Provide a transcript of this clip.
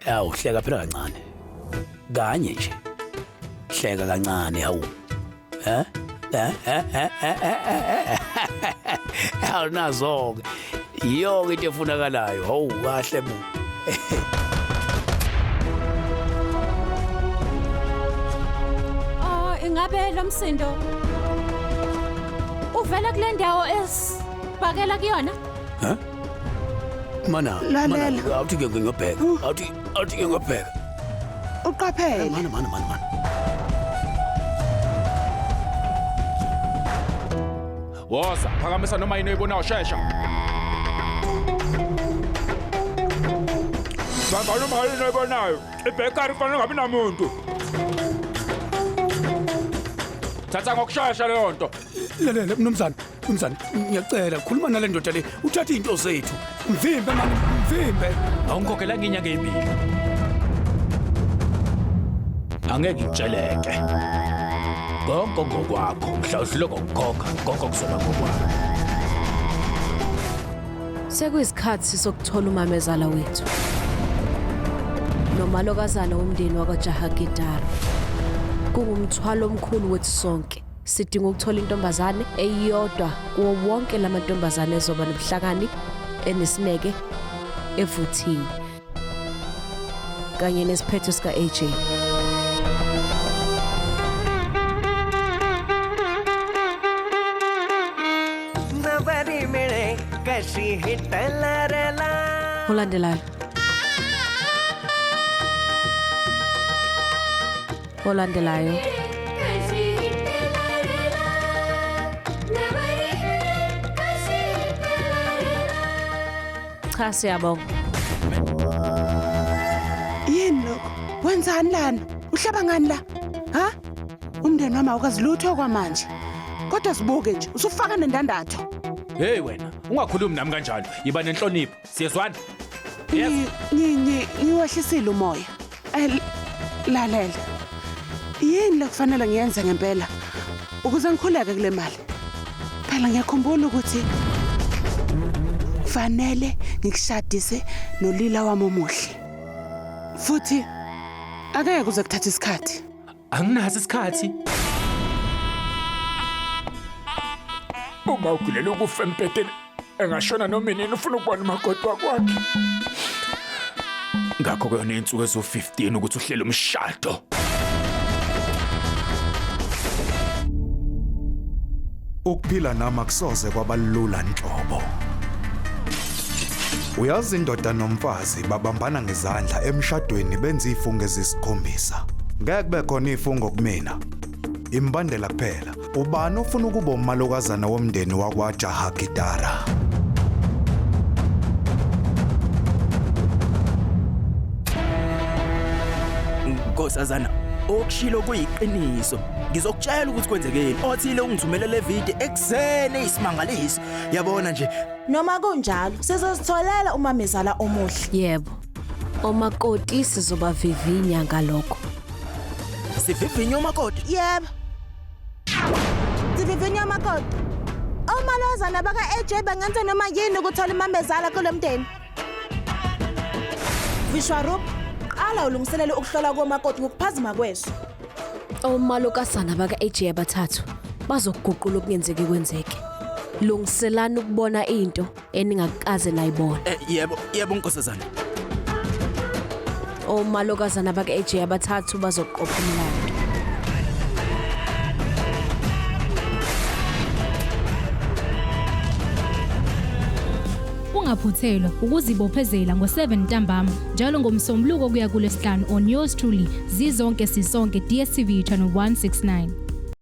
Yawu hleka phela kancane. Kanye nje. Hleka kancane hawu. Awunazo-ke. Yonke into efunakalayo. Hawu kahle bu. Ingabe lo msindo uvela kule ndawo esibhakela kuyona? Mana, awuthi ke ngiyobheka. Awuthi ke ngiyobheka. Uqaphele. Mana. Woza, phakamisa noma yini oyibonayo shesha. Bamba noma yini oyibonayo. Ibhekari kufanele ngabi namuntu. Thatha ngokushesha leyo nto. Lalela mnumzane, ngiyacela khuluma nale ndoda le. Uthatha izinto zethu. Mvimbe mama, mvimbe. Awungikhokhela nginyanga ezimbili. Angeke ngitsheleke. Konke ngokwakho, mhla uhloko ukukhokha, konke kuzoba ngokwakho. Sekuyisikhathi sokuthola umamezala wethu. Nomalokazana womndeni wakwaJahagidara. Kungumthwalo omkhulu wethu sonke. Sidinga ukuthola intombazane eyodwa kuwo wonke lamantombazane ezoba nobuhlakani, enesineke, evuthiwe. Kanye nesiphetho sika AJ. Navri मिळे कशी हिटलरला Olandelayo. Olandelayo. Cha siyabonga. Yini lokho? Wenzani lana? Uhlaba ngani la? Ha? Umndeni wami awukazi lutho kwamanje. Kodwa sibuke nje, usufaka nendandatho. Hey wena, ungakhulumi nami kanjalo. Yiba nenhlonipho. Siyezwana? Ngiwehlisile umoya. Lalela. Yini lokufanele ngiyenze ngempela? Ukuze ngikhuleke kule mali. Phela ngiyakhumbula ukuthi fanele ngikushadise nolila wami omuhle. Futhi akeke kuze kuthatha isikhathi. Anginazi isikhathi. Uma ugulela ukufa empedeni, engashona noma inini ufuna ukubona umakoti wakwakhe. Ngakho kuyona insuku ezo-15 ukuthi uhlele umshado. Ukuphila nami akusoze kwabalula nhlobo. Uyazi indoda nomfazi babambana ngezandla emshadweni benza ifungo ezisikhombisa. Ngeke kube khona ifungo kumina. Imbandela kuphela. Ubani ufuna ukuba umalokazana womndeni wakwaJahagidara? Nkosazana, okushilo kuyiqiniso. Ngizokutshela ukuthi kwenzekeni. Othile ungithumele le video eksene isimangaliso. Yabona nje. Noma kunjalo, sizositholela umamezala omuhle. Yebo. Omakoti sizobavivinya ngalokho. Sivivinya umakoti? Yebo. Sivivinya umakoti. Omalozana baka AJ bangenza noma yini ukuthola umamezala kulomndeni. Vishwarup, qala ulungiselele ukuhlola komakoti ngokuphazima kweso. Omalokazana baka AJ abathathu bazokuguqula okungenzeki kwenzeke. Lungiselana ukubona into eningakaze nayibona. Yebo nkosazana. Omalokazana baka AJ abathathu bazoqopha umlando. Ungaphuthelwa ukuzibophezela ngo7 ntambama njalo ngomsombuluko kuya kulesihlanu on yours truly zizonke sisonke DStv channel 169.